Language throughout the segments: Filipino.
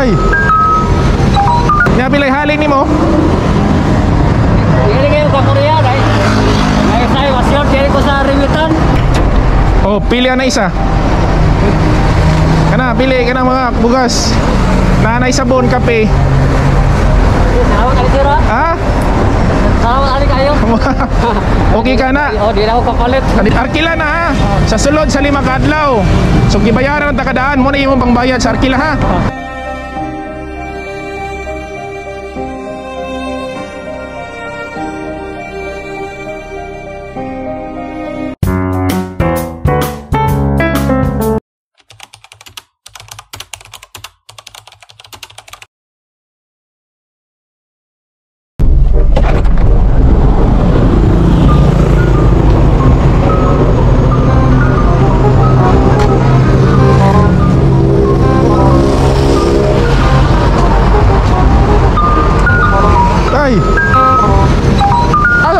Ay. Napilay halin nimo? Dili kayo ka Korea dai. Ay say wasyon diri ko sa Rimitan. Oh, pili na isa. Kana pili kana mga bugas. Nanay sabon, kape. Salamat kali sira. Ha? Salamat kali kayo. Okay ka na. Oh, di na ako kapalit. Arkila na ha. Sa sulod sa 5 ka adlaw. So gibayaran ang takadaan mo na imong pangbayad sa arkila ha.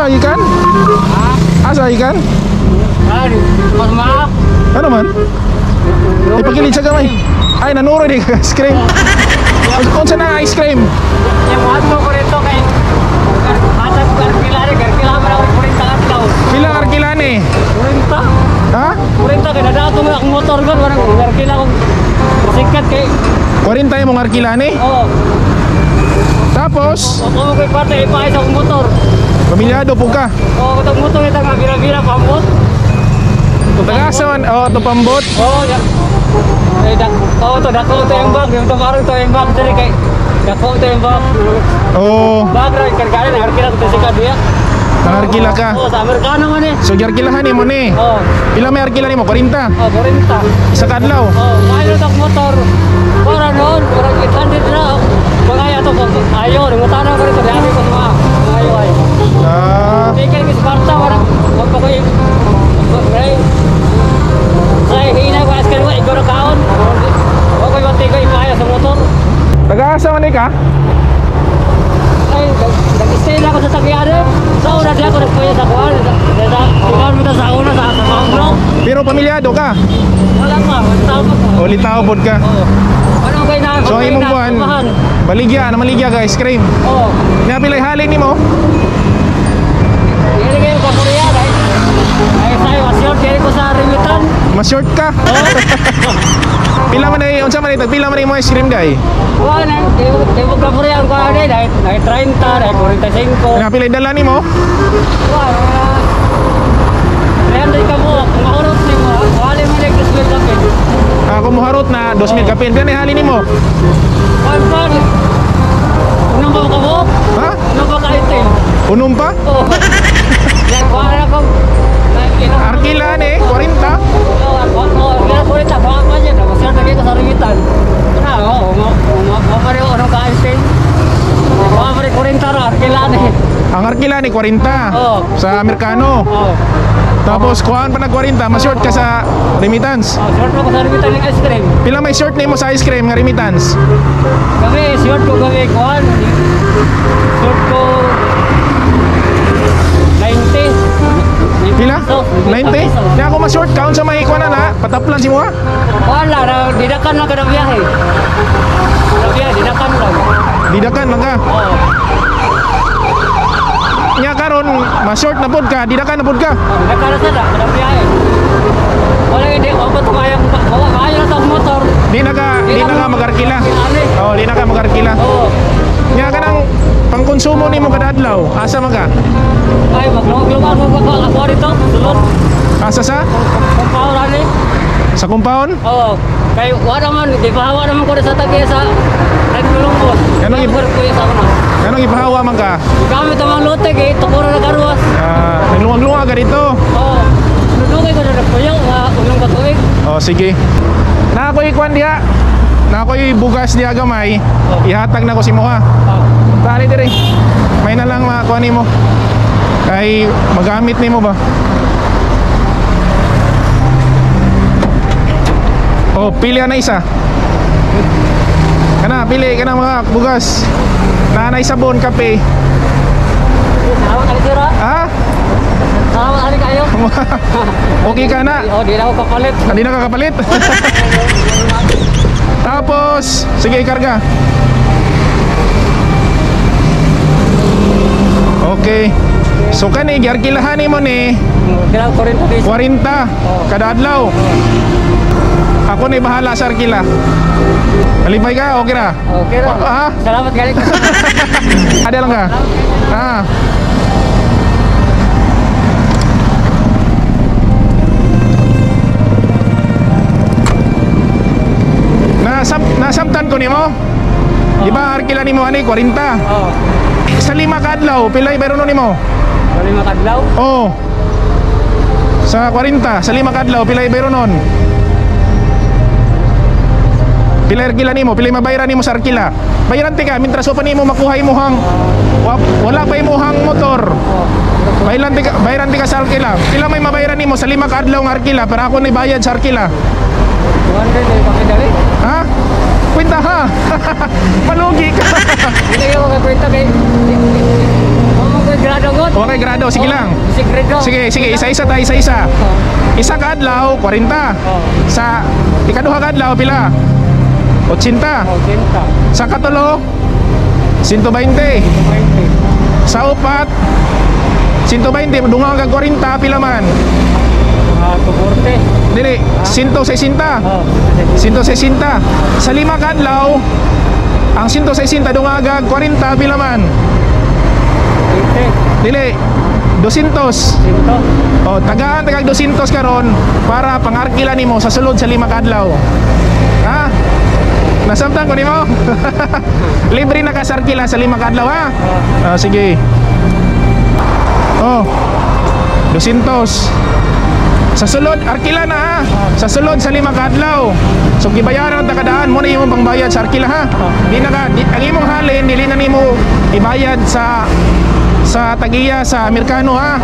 Asa ikan? Asa ikan? Mas maaf. Ano man? Ipagilid sa kamay. Ay, nanuro di ka ice cream. Unsa na ice cream? Yang mo ko rito kay Mata ko arkila man ako 40 adlaw. Pila arkila ni? 40. Ha? 40 kay nadato mo akong motor gon warang arkila ko. Sikat kay 40 imong arkila ni? oh. Tapos, Ako mo ko'y pati ipahay sa akong motor. pamilyado po ka. Oo, katong motor ito nga bira-bira pambot. Tagasan, to pambot. Oo, yan. Eh, dako ito yung bag. Yung tumarong ito yung bag. Dari kay, dako ito yung bag. Oh, Bag rin, kargarin. Arkila ko ito si Kadya. nangarkila ka. Oo, sa Amerikano man eh. So, giarkilahan ni mo ni. Oo. Pila may arkila ni mo? 40. Oo, 40. Isa kadlaw. Oo, mahal ito ang motor. Para noon, parang 800 na. Bagay ito ko. Ayaw, nangutana ko rito. Dami ko sa mga ayaw ay. Tingin ko sa Barta, parang magpakoy. Right? Say, hina ko askan ko, ikaw na kaon. Huwag ko yung ko ipaya sa motor. Taga-asa man ka? Ay, nag-stay lang ako sa Tagyado. Sa una di ako nagpaya sa kuwan. Kuwan mo na sa una sa Pangro. Pero pamilyado ka? Wala pa, tao pa. O, litaw pod ka? Oo. Ano kayo na? So, imong buwan, baligya, namaligya ka, ice cream. Oo. Napilay halin ni mo? Dili kayo ka Korea, right? Ay, sa'yo, wasyon, dili ko sa Rimitan. Mas short ka? Pila man ay, unsa man ay, pila man ay mo ice cream day? Wala na, di mo ka Korea ang kuwan eh. Dahil 30, dahil 45. Napilay dala ni mo? Wala. 300 ka mo, kung maurot ni mo, wala mo like this way kapit. Ako muharot na 2,000 kapin. Pila na halin ni mo? Pan, unong ba ka mo? Ha? Unong ba ka itim? Unong pa? Oo. Yan, kuha ko. Arkila ni, 40. Oo, arkila ko rin, baka pa dyan. Masaya na kita sa Rimitan. Ito na, oo, mapareho, unong ka itim? Mapareho ko rin tara, arkila ni. Ang arkila ni 40. Oo. Sa Amerikano. Oo. Tapos kuhaan pa nag 40, mas short ka sa remittance. Short mo ko sa Rimitan ng ice cream. Pila may short ni mo sa ice cream nga remittance? Kami, short ko kami, kuhan. Short ko 90. Pila? 90? Kaya ako mas short count sa may kuhaan na, pataplan si mo ha? Wala, didakan lang ka ng biyahe. Didakan lang. Didakan lang ka. Oo. Nya karon mas short na pod ka, didakan na pod ka. Didakan na sada, ka ng biyahe. Wala hindi, obat mayang, kaya na itong motor. Di na ka magarkila. Oh, di na ka magarkila. Oo. Nya ka nang pangkonsumo ni mo kada adlaw. Asa man ka? Ay, maglumag mo ako dito, sulod. Asa sa? Kung paulan eh. Sa compound? Oo. Kaya wala man, di bahawa naman ko rin sa tagya sa nagtulungkot. Anong ko yung sa una. Anong ipahawa man ka? Gamit ang mga lotek eh, tukuro na karuwas. Nagluwag-luwag ka dito. Oo. Nulungay ko na nagpuyaw, unang katuig. Oh, sige. Na ako'y kwan diha. Na ako'y bugas diha gamay. Ihatag na ko si mo ha. Tali dire. May na lang makuha ni mo. Kay magamit ni mo ba? Oh, pili na isa. Kana, pili ka na mga bugas. Nanay sabon, kape. Salamat kali sira. Ha? Salamat kali kayo. Okay ka na? Oh, di na ako kapalit. Hindi na kakapalit? Tapos, sige karga. Okay. So kani giarkilahan nimo ni Kailangan 40 pesos. 40 kada adlaw. Ako na bahala sa arkila. Malipay ka, okay na? Okay ra. Ah? Salamat galing. Ada lang ka? Ah. Nasamtan ko nimo. Di ba arkila nimo ani 40? Oh. Sa 5 ka adlaw, pilay bayron nimo? Bali makadlaw. Oh. Sa 40, sa 5 ka adlaw, pilay bayron nun? Pilay arkila nimo, pilay mabayaran nimo sa arkila. Bayaran ti ka mintras pa nimo makuha imong wala pa imong motor. Bayaran ti ka sa arkila. Pila may mabayaran nimo sa 5 ka adlaw nga arkila para ako ni bayad sa arkila. 200 ay pakidali. Ha? Kwenta ha. Malugi ka. Hindi ko kwenta kay. Kay grado god. Okay, grado, sige lang. Si grado. Sige, isa-isa tayo, isa-isa. Isa ka adlaw, 40. Sa ikaduha ka adlaw, pila? 80. 80. Sa katulo, 120. 20. Sa upat, 120. Dungang ka 40, pila man? 240. Dili, 160. Oh. 160. Sa 5 ka adlaw, ang 160 dungagag 40, pila man? 80. Dili, 200. Dito. O, tagaan tagag 200 karon para pangarkila nimo sa sulod sa 5 ka adlaw. Ha? Nasabtan ko nimo? Libre na ka sa arkila sa 5 ka adlaw ha? Ah, sige. Oh. 200. Sa sulod arkila na ha. Sa sulod sa 5 ka adlaw. So gibayaran ta kadaan mo na imong pangbayad sa arkila ha. Di na ka ang imong halin dili na nimo ibayad sa tagiya sa Amerikano ha.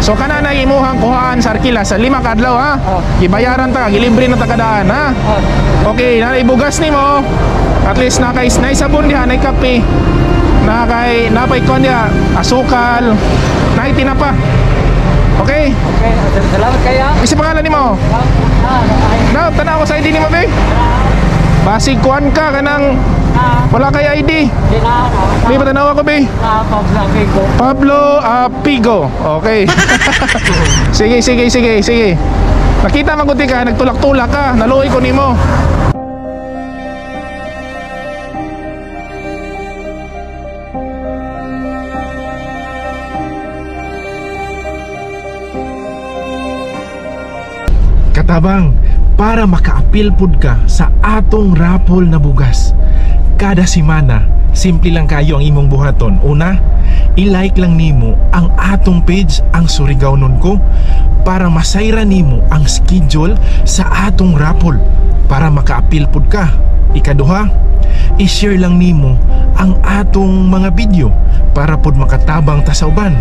So kana na imuhang kuhaan sa arkila sa 5 ka adlaw ha. Gibayaran ta, gilibre na ta kadaan ha. Okay, na ibugas nimo. At least na kay naisabon diha, na kape. Na kay napay kon dia asukal, na tinapa. Okay? Okay, salamat kaya. Isa pangalan nimo? Na, tanaw ko sa ID nimo be. Basig kuan ka kanang wala kay ID. May patanaw ako be. Pablo Pigo. Okay. Sige. Nakita maguti ka, nagtulak-tulak ka, naluoy ko nimo. Katabang, para maka-apil pud ka sa atong rapol na bugas. Kada semana, simple lang kayo ang imong buhaton. Una, i-like lang nimo ang atong page, ang Surigao Nun Ko, para masayra nimo ang schedule sa atong rapol para maka-apil pud ka. Ikaduha, i-share lang nimo ang atong mga video para pud makatabang ta sa uban.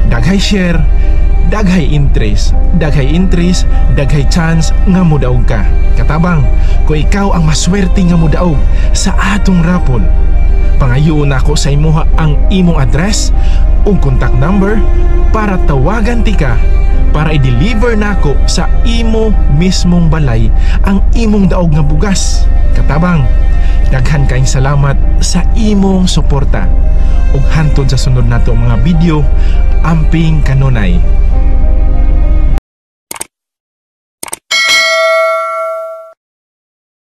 Daghay share, daghay interest, daghay chance nga mudaog ka. Katabang, kung ikaw ang maswerte nga mudaog sa atong rapol, pangayoon ako sa imuha ang imong address ug contact number para tawagan ti ka para i-deliver nako sa imo mismong balay ang imong daog nga bugas. Katabang, daghan kaayong salamat sa imong suporta ug hantod sa sunod nato mga video, amping kanunay.